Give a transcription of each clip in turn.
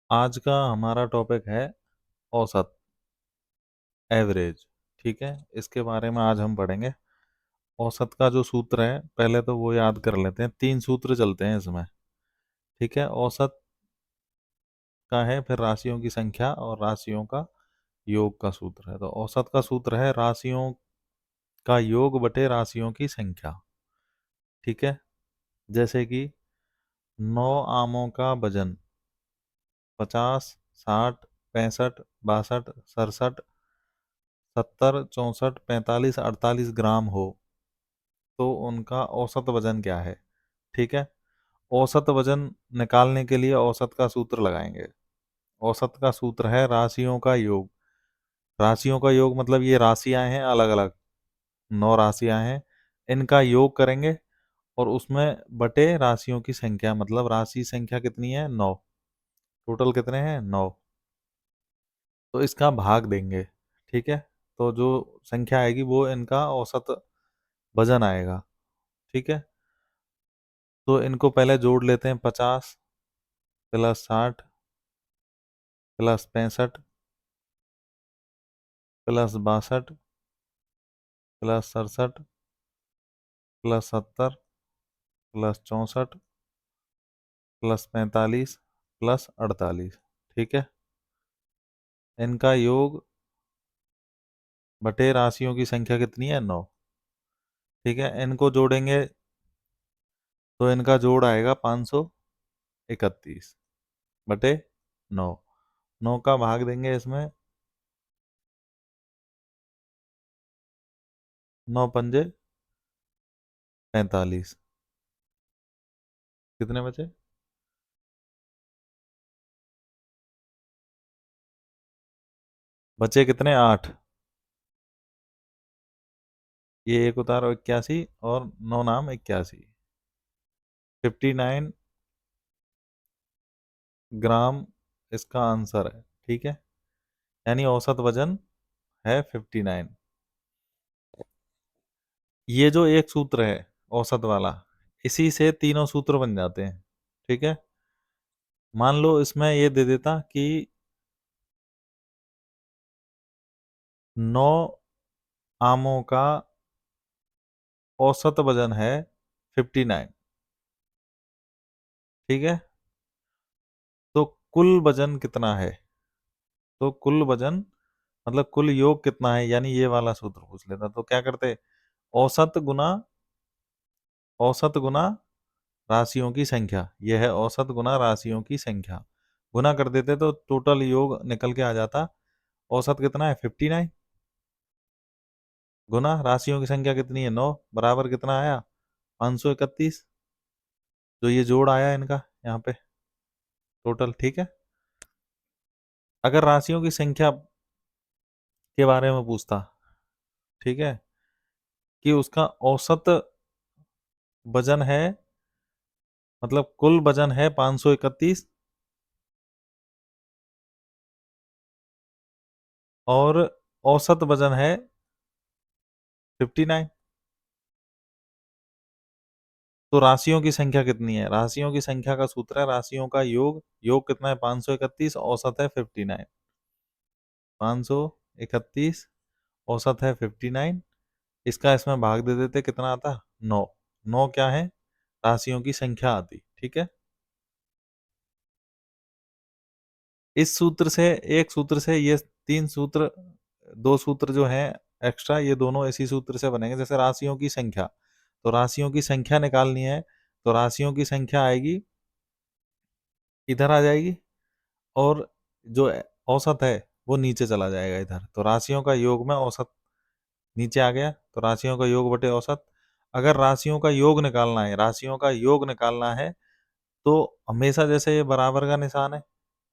आज का हमारा टॉपिक है औसत, एवरेज। ठीक है, इसके बारे में आज हम पढ़ेंगे। औसत का जो सूत्र है पहले तो वो याद कर लेते हैं। 3 सूत्र चलते हैं इसमें। ठीक है, औसत का है, फिर राशियों की संख्या और राशियों का योग का सूत्र है। तो औसत का सूत्र है राशियों का योग बटे राशियों की संख्या। ठीक है, जैसे कि 9 आमों का वजन 50, 60, 65, 62, 67, 70, 64, 45, 48 ग्राम हो तो उनका औसत वजन क्या है। ठीक है, औसत वजन निकालने के लिए औसत का सूत्र लगाएंगे। औसत का सूत्र है राशियों का योग। राशियों का योग मतलब ये राशियां हैं, अलग अलग 9 राशियां हैं, इनका योग करेंगे और उसमें बटे राशियों की संख्या, मतलब राशि संख्या कितनी है 9, टोटल कितने हैं 9, तो इसका भाग देंगे। ठीक है, तो जो संख्या आएगी वो इनका औसत वजन आएगा। ठीक है, तो इनको पहले जोड़ लेते हैं। 50 plus 60 plus 65 plus 62 plus 67 plus 70 plus 64 plus 45 plus 48। ठीक है, इनका योग बटे राशियों की संख्या कितनी है 9। ठीक है, इनको जोड़ेंगे तो इनका जोड़ आएगा 531 बटे 9। 9 का भाग देंगे इसमें, 9 पंजे 45, कितने बचे, बचे कितने 8। ये एक उतारो 81 और 9 नाम 81, 59 ग्राम इसका आंसर है। ठीक है, यानी औसत वजन है 59। ये जो एक सूत्र है औसत वाला, इसी से तीनों सूत्र बन जाते हैं। ठीक है, मान लो इसमें ये दे देता कि 9 आमों का औसत वजन है 59। ठीक है, तो कुल वजन कितना है, तो कुल वजन मतलब कुल योग कितना है, यानी ये वाला सूत्र पूछ लेता। तो क्या करते, औसत गुना राशियों की संख्या, यह है औसत गुना राशियों की संख्या, गुना कर देते तो टोटल योग निकल के आ जाता। औसत कितना है 59 गुना राशियों की संख्या कितनी है 9, बराबर कितना आया 531, जो ये जोड़ आया इनका यहाँ पे टोटल। ठीक है, अगर राशियों की संख्या के बारे में पूछता, ठीक है, कि उसका औसत वजन है, मतलब कुल वजन है 531 और औसत वजन है 59, तो राशियों की संख्या कितनी है। राशियों की संख्या का सूत्र है राशियों का योग। योग कितना है 531, औसत है 59। 531 औसत है 59, इसका इसमें भाग दे देते, कितना आता 9। 9 क्या है, राशियों की संख्या आती। ठीक है, इस सूत्र से, एक सूत्र से ये 3 सूत्र, 2 सूत्र जो हैं एक्स्ट्रा, ये दोनों इसी सूत्र से बनेंगे। जैसे राशियों की संख्या, तो राशियों की संख्या निकालनी है, तो राशियों की संख्या आएगी, इधर आ जाएगी, और जो औसत है वो नीचे चला जाएगा इधर। तो राशियों का योग में औसत नीचे आ गया, तो राशियों का योग बटे औसत। अगर राशियों का योग निकालना है, राशियों का योग निकालना है, तो हमेशा जैसे ये बराबर का निशान है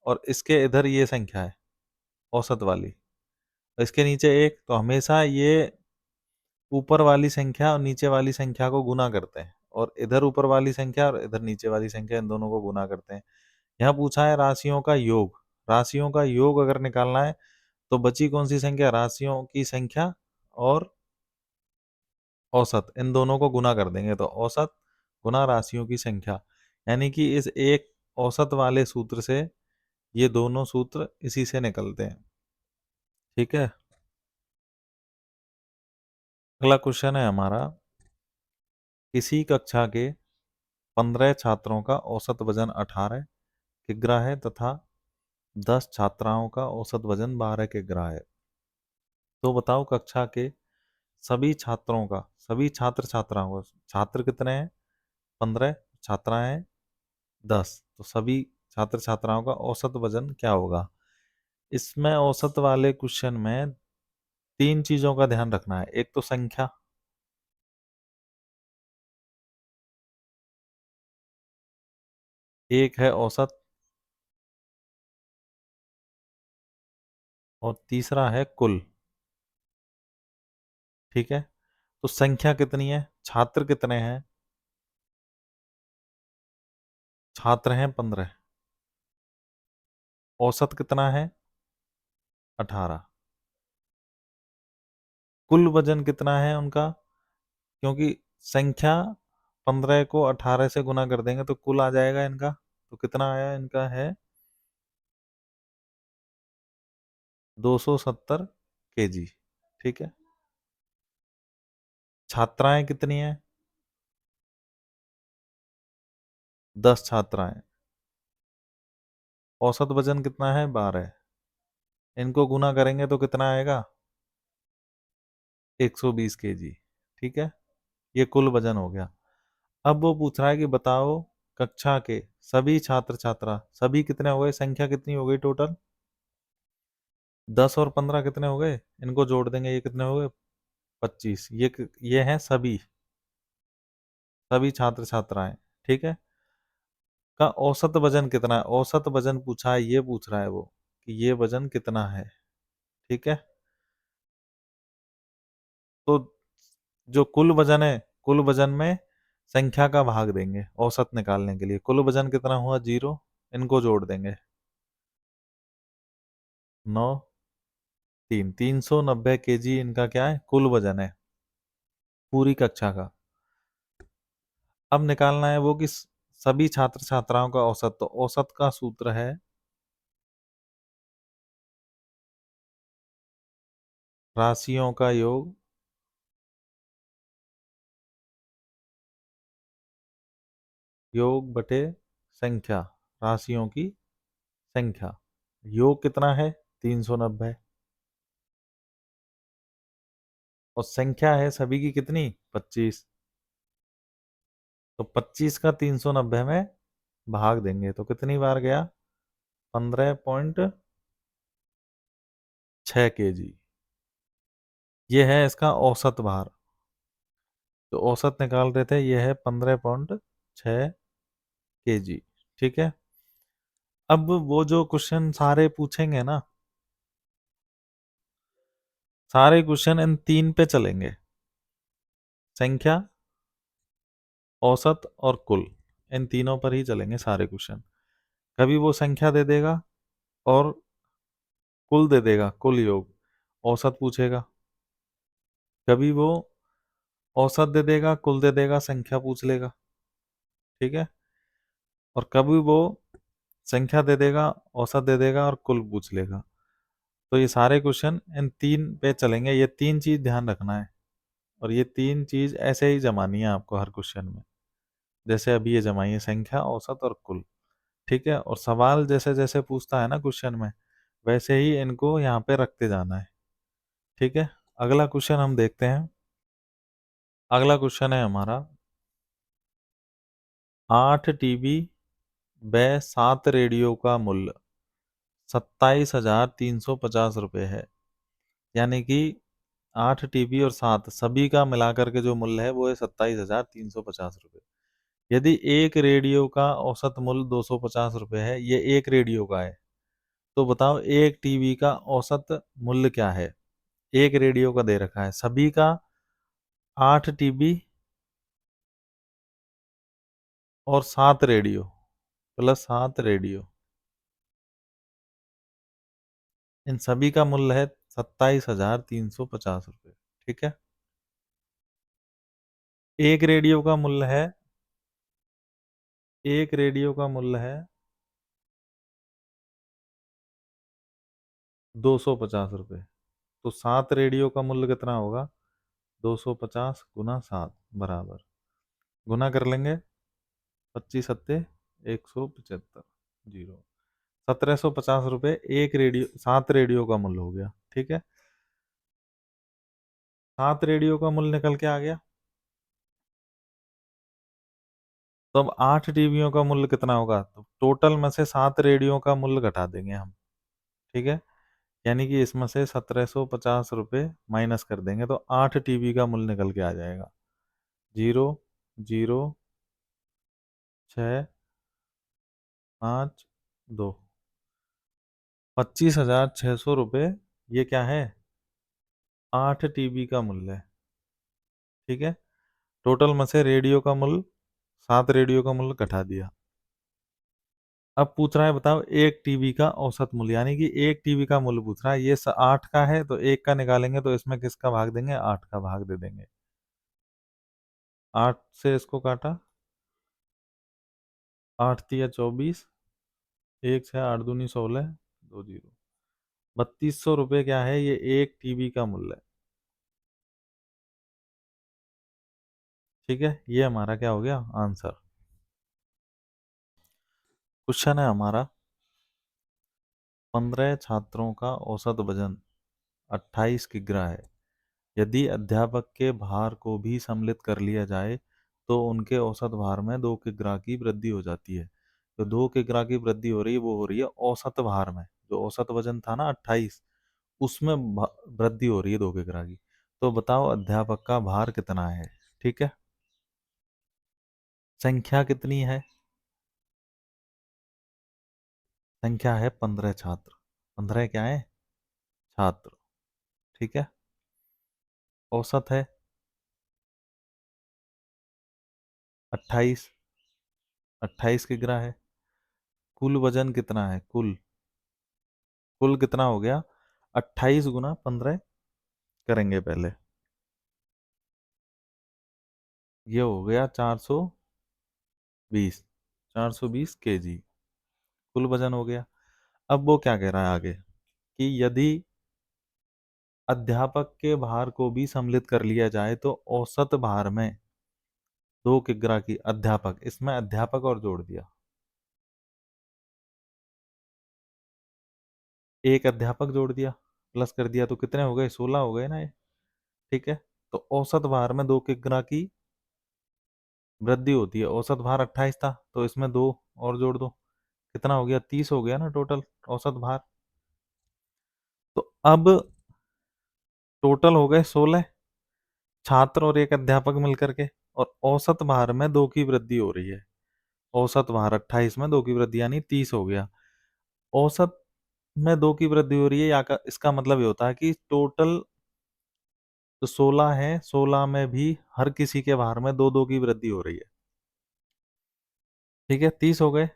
और इसके इधर ये संख्या है औसत वाली, इसके नीचे एक, तो हमेशा ये ऊपर वाली संख्या और नीचे वाली संख्या को गुना करते हैं, और इधर ऊपर वाली संख्या और इधर नीचे वाली संख्या, इन दोनों को गुना करते हैं। यहाँ पूछा है राशियों का योग। राशियों का योग अगर निकालना है तो बची कौन सी संख्या, राशियों की संख्या और औसत, इन दोनों को गुना कर देंगे, तो औसत गुना राशियों की संख्या, यानी कि इस एक औसत वाले सूत्र से ये दोनों सूत्र इसी से निकलते हैं। ठीक है, अगला क्वेश्चन है हमारा, किसी कक्षा के 15 छात्रों का औसत वजन 18 किग्रा है तथा 10 छात्राओं का औसत वजन 12 किग्रा है। तो बताओ कक्षा के सभी छात्रों का, सभी छात्र छात्राओं का, छात्र कितने हैं 15, छात्राएं 10, तो सभी छात्र छात्राओं का औसत वजन क्या होगा। इसमें औसत वाले क्वेश्चन में तीन चीजों का ध्यान रखना है। एक तो संख्या, एक है औसत, और तीसरा है कुल। ठीक है, तो संख्या कितनी है, छात्र कितने हैं, छात्र हैं 15, औसत कितना है 18, कुल वजन कितना है उनका, क्योंकि संख्या 15 को 18 से गुना कर देंगे तो कुल आ जाएगा इनका। तो कितना आया इनका है 270 केजी। ठीक है, छात्राएं कितनी हैं 10 छात्राएं, औसत वजन कितना है 12, इनको गुना करेंगे तो कितना आएगा 120 केजी। ठीक है, ये कुल वजन हो गया। अब वो पूछ रहा है कि बताओ कक्षा के सभी छात्र छात्रा, सभी कितने हो गए, संख्या कितनी हो गई टोटल, 10 और 15 कितने हो गए, इनको जोड़ देंगे, ये कितने हो गए 25। ये हैं सभी, सभी छात्र छात्राएं। ठीक है, का औसत वजन कितना है, औसत वजन पूछा है, ये पूछ रहा है वो कि ये वजन कितना है। ठीक है, तो जो कुल वजन है, कुल वजन में संख्या का भाग देंगे औसत निकालने के लिए। कुल वजन कितना हुआ 0, इनको जोड़ देंगे 9, 390 केजी इनका क्या है कुल वजन है पूरी कक्षा का। अब निकालना है वो कि सभी छात्र छात्राओं का औसत, तो औसत का सूत्र है राशियों का योग योग बटे संख्या, राशियों की संख्या। योग कितना है 390, और संख्या है सभी की कितनी 25, तो 25 का 390 में भाग देंगे तो कितनी बार गया 15.6 केजी। ये है इसका औसत भार, तो औसत निकाल रहे थे, ये है 15.6 केजी। ठीक है, अब वो जो क्वेश्चन सारे पूछेंगे ना, सारे क्वेश्चन इन तीन पे चलेंगे, संख्या, औसत और कुल, इन तीनों पर ही चलेंगे सारे क्वेश्चन। कभी वो संख्या दे देगा और कुल दे देगा, कुल योग, औसत पूछेगा। कभी वो औसत दे देगा, कुल दे देगा, संख्या पूछ लेगा। ठीक है, और कभी वो संख्या दे देगा, औसत दे देगा और कुल पूछ लेगा। तो ये सारे क्वेश्चन इन तीन पे चलेंगे, ये तीन चीज ध्यान रखना है, और ये तीन चीज ऐसे ही जमानी है आपको हर क्वेश्चन में, जैसे अभी ये जमाई है संख्या, औसत और कुल। ठीक है, और सवाल जैसे जैसे पूछता है ना क्वेश्चन में, वैसे ही इनको यहाँ पे रखते जाना है। ठीक है, अगला क्वेश्चन हम देखते हैं। अगला क्वेश्चन है हमारा, 8 टीबी व 7 रेडियो का मूल्य 27,350 रुपये है। यानी कि 8 टीबी और 7 सभी का मिलाकर के जो मूल्य है वो है 27,350 रुपये। यदि एक रेडियो का औसत मूल्य 250 रुपये है, ये एक रेडियो का है, तो बताओ एक टीवी का औसत मूल्य क्या है। एक रेडियो का दे रखा है, सभी का 8 टीबी और 7 रेडियो प्लस 7 रेडियो, इन सभी का मूल्य है 27,350 रुपये। ठीक है, एक रेडियो का मूल्य है, एक रेडियो का मूल्य है 250 रुपये। तो 7 रेडियो का मूल्य कितना होगा? 250 × 7 बराबर, गुना कर लेंगे, 25 सत्ते 175, जीरो। 1750 रुपये एक रेडियो, 7 रेडियो का मूल्य हो गया। ठीक है, 7 रेडियो का मूल्य निकल के आ गया। तो अब 8 टीवियों का मूल्य कितना होगा? तो टोटल में से 7 रेडियो का मूल्य घटा देंगे हम। ठीक है, यानी कि इसमें से 1750 रुपये माइनस कर देंगे तो 8 टीवी का मूल्य निकल के आ जाएगा। 0, 0, 6, 5, 2, 25,600 रुपये। ये क्या है? 8 टीवी का मूल्य है। ठीक है, टोटल में से रेडियो का मूल्य, 7 रेडियो का मूल्य घटा दिया। अब पूछ रहा है बताओ एक टीवी का औसत मूल्य, यानी कि एक टीवी का मूल्य पूछ रहा है। ये 8 का है तो एक का निकालेंगे तो इसमें किसका भाग देंगे? 8 का भाग दे देंगे। 8 से इसको काटा, 8 × 3 = 24, 1 6 8 दूनी 16, 2 जीरो। 3200 रुपये क्या है? ये एक टीवी का मूल्य है। ठीक है, ये हमारा क्या हो गया? आंसर। क्वेश्चन है हमारा, 15 छात्रों का औसत वजन 28 किग्रा है। यदि अध्यापक के भार को भी सम्मिलित कर लिया जाए तो उनके औसत भार में 2 किग्रा की वृद्धि हो जाती है। तो 2 किग्रा की वृद्धि हो रही है, वो हो रही है औसत भार में। जो औसत वजन था ना 28, उसमें वृद्धि हो रही है 2 किग्रा की। तो बताओ अध्यापक का भार कितना है? ठीक है, संख्या कितनी है? संख्या है 15 छात्र। 15 क्या है? छात्र। ठीक है, औसत है 28, 28 किग्रा है। कुल वजन कितना है? कुल, कुल कितना हो गया? 28 × 15 करेंगे पहले, ये हो गया 420, 420 kg कुल वजन हो गया। अब वो क्या कह रहा है आगे, कि यदि अध्यापक के भार को भी सम्मिलित कर लिया जाए तो औसत भार में 2 किग्रा की, अध्यापक, इसमें अध्यापक और जोड़ दिया, एक अध्यापक जोड़ दिया, प्लस कर दिया, तो कितने हो गए? 16 हो गए ना ये। ठीक है, तो औसत भार में 2 किग्रा की वृद्धि होती है। औसत भार 28 था तो इसमें दो और जोड़ दो, कितना हो गया? 30 हो गया ना टोटल औसत भार। तो अब टोटल हो गए 16 छात्र और एक अध्यापक मिलकर के, और औसत भार में 2 की वृद्धि हो रही है। औसत भार 28 में 2 की वृद्धि यानी 30 हो गया। औसत में 2 की वृद्धि हो रही है, या का इसका मतलब ये होता है कि टोटल जो 16 है, 16 में भी हर किसी के भार में दो दो की वृद्धि हो रही है। ठीक है, 30 हो गए।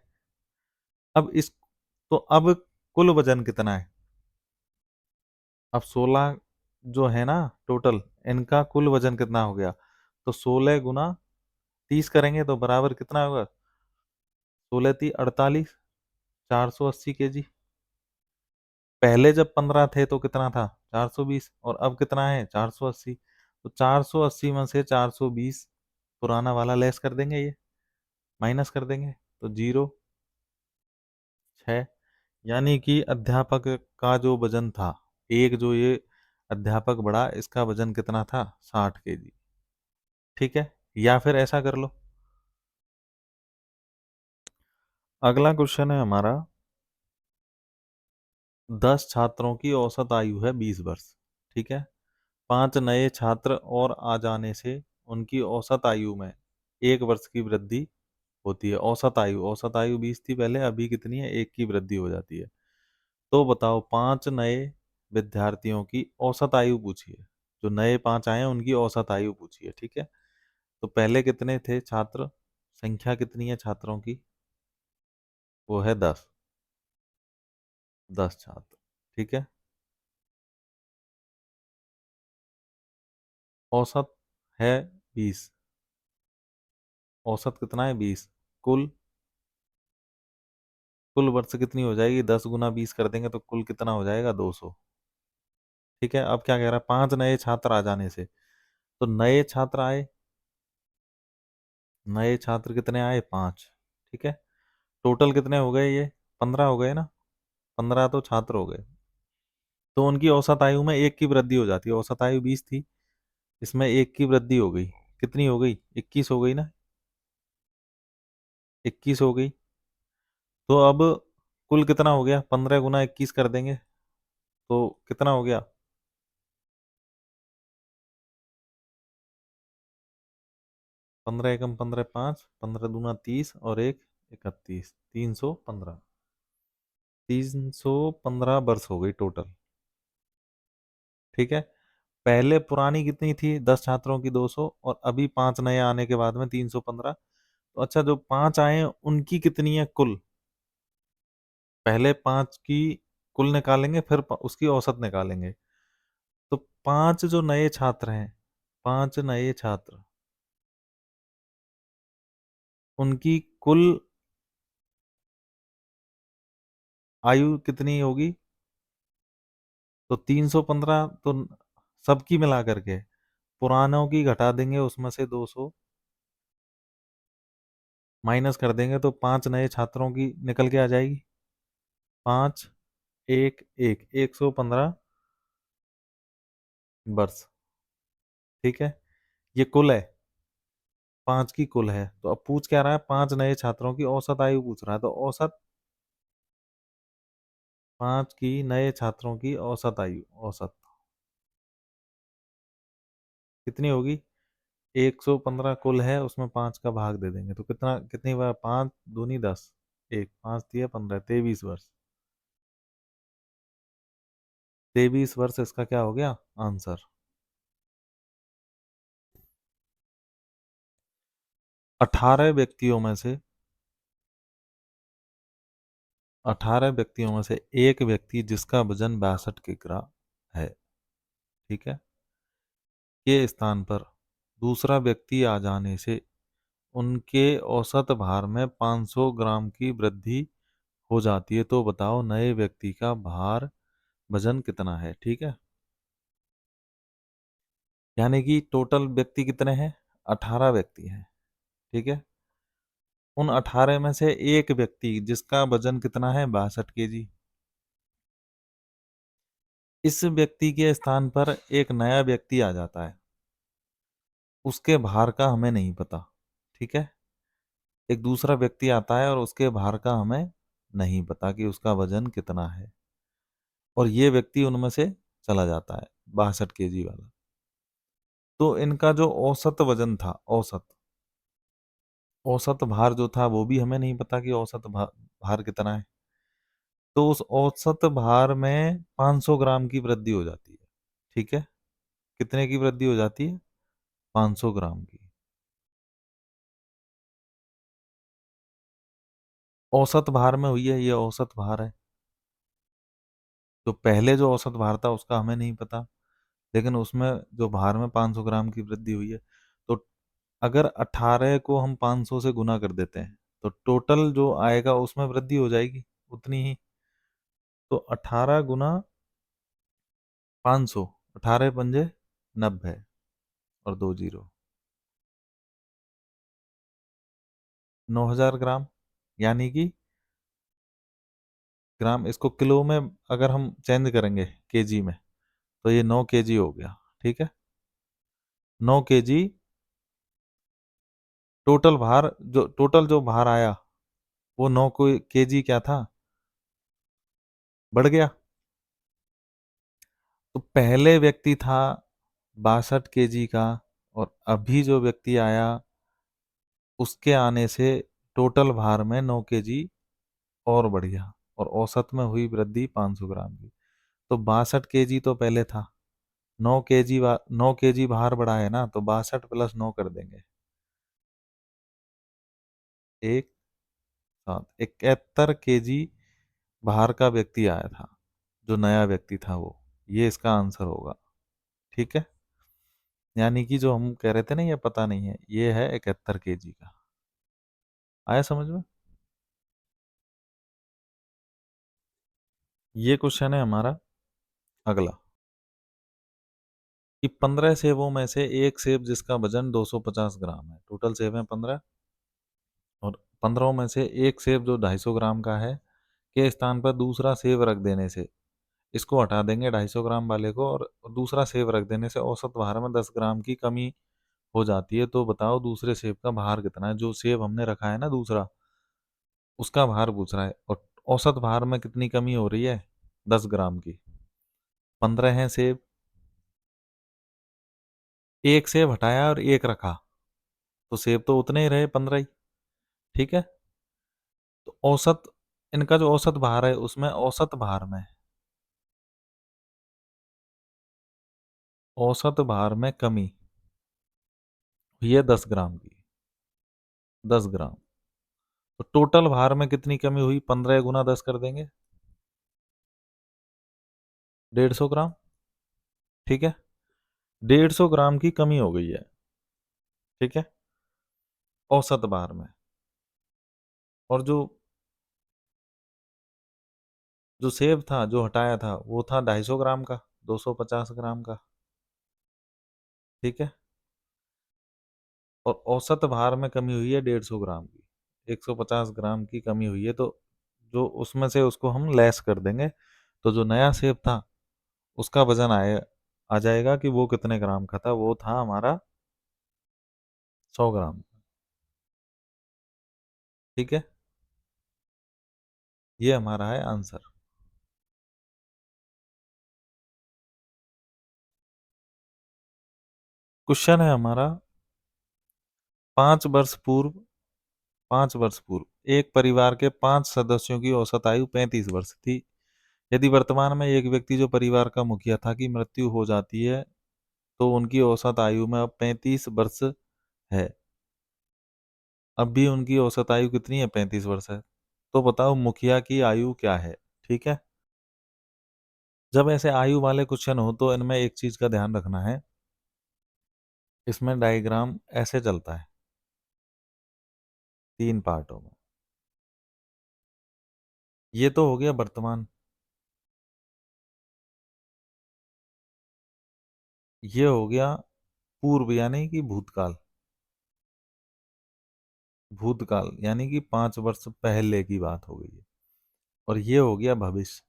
अब इस, तो अब कुल वजन कितना है? अब 16 जो है ना टोटल, इनका कुल वजन कितना हो गया? तो 16 × 30 करेंगे तो बराबर कितना होगा? 16×3 = 48, 480 kg। पहले जब 15 थे तो कितना था? 420, और अब कितना है? 480। तो 480 में से 420 पुराना वाला लेस कर देंगे, ये माइनस कर देंगे, तो 0, 6। यानी कि अध्यापक का जो वजन था, एक जो ये अध्यापक बढ़ा, इसका वजन कितना था? 60 kg। ठीक है, या फिर ऐसा कर लो, अगला क्वेश्चन है हमारा, 10 छात्रों की औसत आयु है 20 वर्ष। ठीक है, 5 नए छात्र और आ जाने से उनकी औसत आयु में 1 वर्ष की वृद्धि होती है। औसत आयु 20 थी पहले, अभी कितनी है? 1 की वृद्धि हो जाती है। तो बताओ 5 नए विद्यार्थियों की औसत आयु पूछिए। जो नए 5 आए हैं उनकी औसत आयु पूछिए। ठीक है, तो पहले कितने थे छात्र? संख्या कितनी है छात्रों की? वो है 10, 10 छात्र। ठीक है, औसत है 20, औसत कितना है? 20। कुल, कुल वर्ष कितनी हो जाएगी, 10 × 20 कर देंगे तो कुल कितना हो जाएगा, 200। ठीक है, अब क्या कह रहा है, 5 नए छात्र आ जाने से। तो नए छात्र आए, नए छात्र कितने आए, 5। ठीक है, टोटल कितने हो गए ये, 15 हो गए ना, 15 तो छात्र हो गए। तो उनकी औसत आयु में एक की वृद्धि हो जाती है, औसत आयु 20 थी, इसमें एक की वृद्धि हो गई, कितनी हो गई, 21 हो गई ना, 21 हो गई। तो अब कुल कितना हो गया, 15 × 21 कर देंगे तो कितना हो गया, 15 × 15 5, 15 × 2 = 30 और एक 31, 315। 315 वर्ष हो गई टोटल। ठीक है, पहले पुरानी कितनी थी, 10 छात्रों की 200, और अभी 5 नए आने के बाद में 315। तो अच्छा, जो 5 आए हैं उनकी कितनी है कुल, पहले 5 की कुल निकालेंगे, फिर उसकी औसत निकालेंगे। तो 5 जो नए छात्र हैं, 5 नए छात्र, उनकी कुल आयु कितनी होगी, तो 315। तो सबकी मिला करके पुरानों की घटा देंगे, उसमें से 200 माइनस कर देंगे तो 5 नए छात्रों की निकल के आ जाएगी, 5, 115 वर्ष। ठीक है, ये कुल है, 5 की कुल है। तो अब पूछ क्या रहा है, 5 नए छात्रों की औसत आयु पूछ रहा है, तो औसत, 5 की नए छात्रों की औसत आयु, औसत कितनी होगी, 115 कुल है, उसमें 5 का भाग दे देंगे तो कितना, कितनी बार, 5 दूनी 10, एक 5 × 3 = 15, 23 वर्ष। 23 वर्ष इसका क्या हो गया आंसर। 18 व्यक्तियों में से एक व्यक्ति जिसका वजन 62 किग्रा है, ठीक है, के स्थान पर दूसरा व्यक्ति आ जाने से उनके औसत भार में 500 ग्राम की वृद्धि हो जाती है, तो बताओ नए व्यक्ति का भार वजन कितना है। ठीक है, यानी कि टोटल व्यक्ति कितने हैं, 18 व्यक्ति हैं। ठीक है, उन 18 में से एक व्यक्ति जिसका वजन कितना है, 62 केजी, इस व्यक्ति के स्थान पर एक नया व्यक्ति आ जाता है, उसके भार का हमें नहीं पता। ठीक है, एक दूसरा व्यक्ति आता है और उसके भार का हमें नहीं पता कि उसका वजन कितना है, और ये व्यक्ति उनमें से चला जाता है, 62 केजी वाला। तो इनका जो औसत वजन था, औसत औसत भार जो था वो भी हमें नहीं पता कि औसत भार कितना है। तो उस औसत भार में 500 ग्राम की वृद्धि हो जाती है। ठीक है, कितने की वृद्धि हो जाती है, 500 ग्राम की। औसत भार में हुई है, ये औसत भार है। तो पहले जो औसत भार था उसका हमें नहीं पता, लेकिन उसमें जो भार में 500 ग्राम की वृद्धि हुई है, तो अगर 18 को हम 500 से गुना कर देते हैं तो टोटल जो आएगा उसमें वृद्धि हो जाएगी उतनी ही। तो 18 × 500, 18 × 5 = 90 और 2 0, 9000 ग्राम। यानी कि ग्राम, इसको किलो में अगर हम चेंज करेंगे केजी में, तो ये 9 केजी हो गया। ठीक है, 9 केजी टोटल जो भार आया वो 9 केजी क्या था, बढ़ गया। तो पहले व्यक्ति था 62 केजी का, और अभी जो व्यक्ति आया उसके आने से टोटल भार में 9 केजी और बढ़ गया, और औसत में हुई वृद्धि 500 ग्राम की। तो 62 केजी तो पहले था, 9 केजी भार बढ़ा है ना, तो 62 + 9 कर देंगे, एक 71 केजी बाहर का व्यक्ति आया था, जो नया व्यक्ति था वो, ये इसका आंसर होगा। ठीक है, यानी कि जो हम कह रहे थे ना ये पता नहीं है, ये है 71 केजी का। आया समझ में। ये क्वेश्चन है हमारा अगला कि 15 सेबों में से एक सेब जिसका वजन 250 ग्राम है, टोटल सेब है 15, और 15 में से एक सेब जो 250 ग्राम का है के स्थान पर दूसरा सेब रख देने से, इसको हटा देंगे 250 ग्राम वाले को और दूसरा सेब रख देने से औसत भार में 10 ग्राम की कमी हो जाती है। तो बताओ दूसरे सेब का भार कितना है? जो सेब हमने रखा है ना दूसरा, उसका भार पूछ रहा है, और औसत भार में कितनी कमी हो रही है? 10 ग्राम की। 15 है सेब, एक सेब हटाया और एक रखा, तो सेब तो उतने ही रहे 15 ही। ठीक है, तो औसत, इनका जो औसत भार है उसमें औसत भार में, औसत भार में कमी हुई है 10 ग्राम की, 10 ग्राम। तो टोटल भार में कितनी कमी हुई? 15 गुना 10 कर देंगे, 150 ग्राम। ठीक है, 150 ग्राम की कमी हो गई है। ठीक है, औसत भार में। और जो सेब था जो हटाया था वो था 250 ग्राम का, 250 ग्राम का। ठीक है, और औसत भार में कमी हुई है 150 ग्राम की, 150 ग्राम की कमी हुई है। तो जो उसमें से उसको हम लेस कर देंगे, तो जो नया सेब था उसका वजन आ जाएगा कि वो कितने ग्राम का था? वो था हमारा 100 ग्राम। ठीक है, ये हमारा है आंसर। क्वेश्चन है हमारा, 5 वर्ष पूर्व, 5 वर्ष पूर्व एक परिवार के 5 सदस्यों की औसत आयु 35 वर्ष थी। यदि वर्तमान में एक व्यक्ति जो परिवार का मुखिया था की मृत्यु हो जाती है, तो उनकी औसत आयु में अब 35 वर्ष है। अब भी उनकी औसत आयु कितनी है? 35 वर्ष है। तो बताओ मुखिया की आयु क्या है? ठीक है, जब ऐसे आयु वाले क्वेश्चन हो तो इनमें एक चीज का ध्यान रखना है, इसमें डायग्राम ऐसे चलता है 3 पार्टों में। ये तो हो गया वर्तमान, ये हो गया पूर्व यानी कि भूतकाल, भूतकाल यानी कि 5 वर्ष पहले की बात हो गई है, और ये हो गया भविष्य,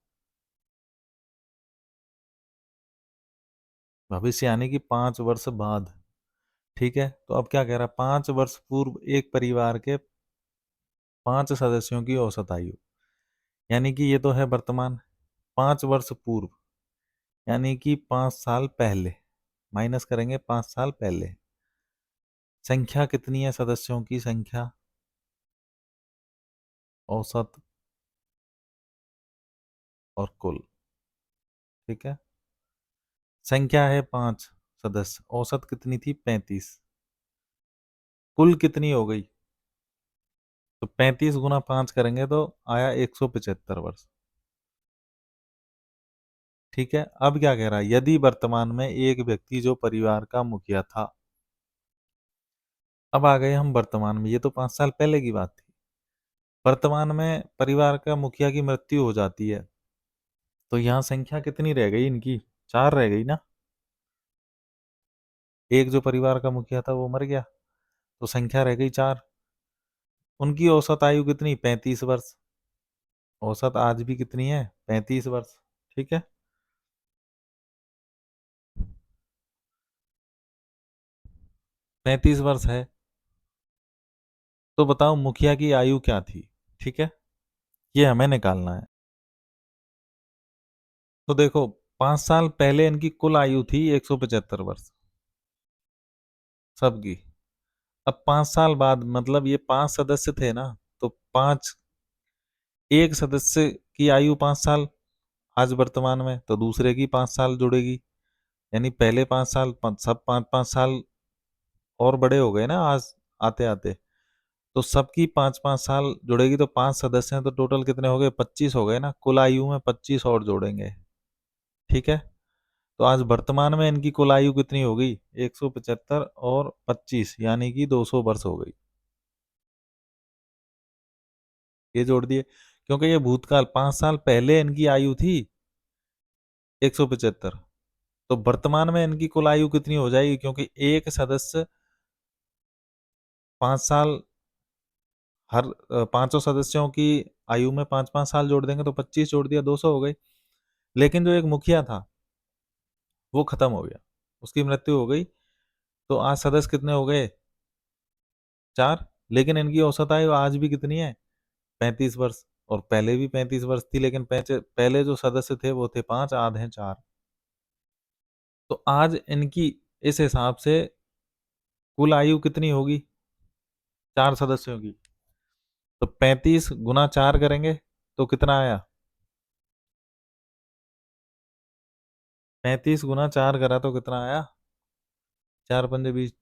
भविष्य यानी कि 5 वर्ष बाद। ठीक है, तो अब क्या कह रहा है? 5 वर्ष पूर्व एक परिवार के 5 सदस्यों की औसत आयु, यानी कि ये तो है वर्तमान। 5 वर्ष पूर्व यानी कि 5 साल पहले, माइनस करेंगे 5 साल पहले। संख्या कितनी है? सदस्यों की संख्या, औसत और कुल। ठीक है, संख्या है 5 सदस्य, औसत कितनी थी? 35। कुल कितनी हो गई? तो 35 गुना 5 करेंगे तो आया 175 वर्ष। ठीक है, अब क्या कह रहा है? यदि वर्तमान में एक व्यक्ति जो परिवार का मुखिया था, अब आ गए हम वर्तमान में, ये तो 5 साल पहले की बात थी। वर्तमान में परिवार का मुखिया की मृत्यु हो जाती है, तो यहाँ संख्या कितनी रह गई इनकी? 4 रह गई ना। एक जो परिवार का मुखिया था वो मर गया, तो संख्या रह गई 4। उनकी औसत आयु कितनी? 35 वर्ष। औसत आज भी कितनी है? 35 वर्ष। ठीक है, 35 वर्ष है। तो बताओ मुखिया की आयु क्या थी? ठीक है, ये हमें निकालना है। तो देखो, 5 साल पहले इनकी कुल आयु थी 175 वर्ष सबकी। अब 5 साल बाद, मतलब ये 5 सदस्य थे ना, तो पांच, एक सदस्य की आयु 5 साल आज वर्तमान में, तो दूसरे की 5 साल जुड़ेगी, यानी पहले 5 साल, सब 5 5 साल और बड़े हो गए ना आज आते आते, तो सबकी 5 5 साल जुड़ेगी, तो 5 सदस्य हैं तो टोटल कितने हो गए? 25 हो गए ना। कुल आयु में 25 और जोड़ेंगे। ठीक है, तो आज वर्तमान में इनकी कुल आयु कितनी हो गई? 175 और 25 यानी कि 200 वर्ष हो गई। ये जोड़ दिए, क्योंकि ये भूतकाल, 5 साल पहले इनकी आयु थी 175। तो वर्तमान में इनकी कुल आयु कितनी हो जाएगी, क्योंकि एक सदस्य 5 साल, हर पांचों सदस्यों की आयु में 5-5 साल जोड़ देंगे तो 25 जोड़ दिया 200 हो गई। लेकिन जो एक मुखिया था वो खत्म हो गया, उसकी मृत्यु हो गई, तो आज सदस्य कितने हो गए, 4। लेकिन इनकी औसत आयु आज भी कितनी है, 35 वर्ष। और पहले भी 35 वर्ष थी, लेकिन पहले जो सदस्य थे वो थे 5, आज हैं 4। तो आज इनकी इस हिसाब से कुल आयु कितनी होगी 4 सदस्यों की। तो 35 × 4 करेंगे तो कितना आया, 35 × 4 करा तो कितना आया, 4×5 = 20,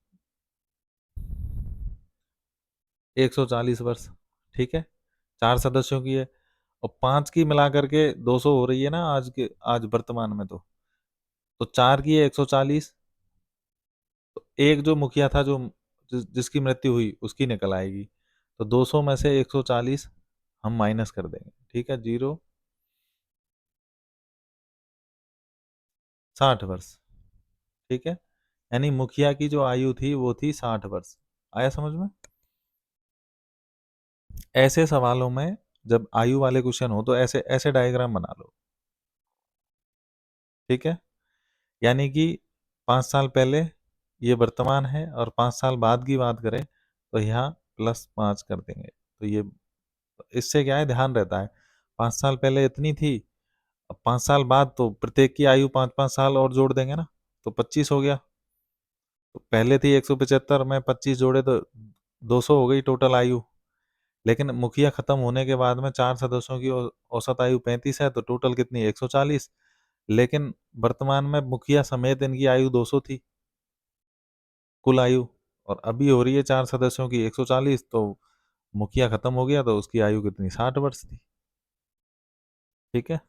140 वर्ष। ठीक है, 4 सदस्यों की है, और 5 की मिला करके 200 हो रही है ना आज वर्तमान में। तो 4 की है 140। तो एक जो मुखिया था, जिसकी मृत्यु हुई उसकी निकल आएगी। तो 200 में से 140 हम माइनस कर देंगे, ठीक है, 0, 60 वर्ष। ठीक है, यानी मुखिया की जो आयु थी वो थी 60 वर्ष। आया समझ में। ऐसे सवालों में जब आयु वाले क्वेश्चन हो तो ऐसे ऐसे डायग्राम बना लो। ठीक है, यानी कि 5 साल पहले ये वर्तमान है, और 5 साल बाद की बात करें तो यहाँ +5 कर देंगे। तो ये, इससे क्या है, ध्यान रहता है, 5 साल पहले इतनी थी, अब 5 साल बाद तो प्रत्येक की आयु 5-5 साल और जोड़ देंगे ना, तो 25 हो गया। तो पहले थी 175 में 25 जोड़े तो 200 हो गई टोटल आयु। लेकिन मुखिया खत्म होने के बाद में 4 सदस्यों की औसत आयु 35 है, तो टोटल कितनी, 140। लेकिन वर्तमान में मुखिया समेत इनकी आयु 200 थी कुल आयु, और अभी हो रही है 4 सदस्यों की 140। तो मुखिया खत्म हो गया तो उसकी आयु कितनी, 60 वर्ष थी। ठीक है।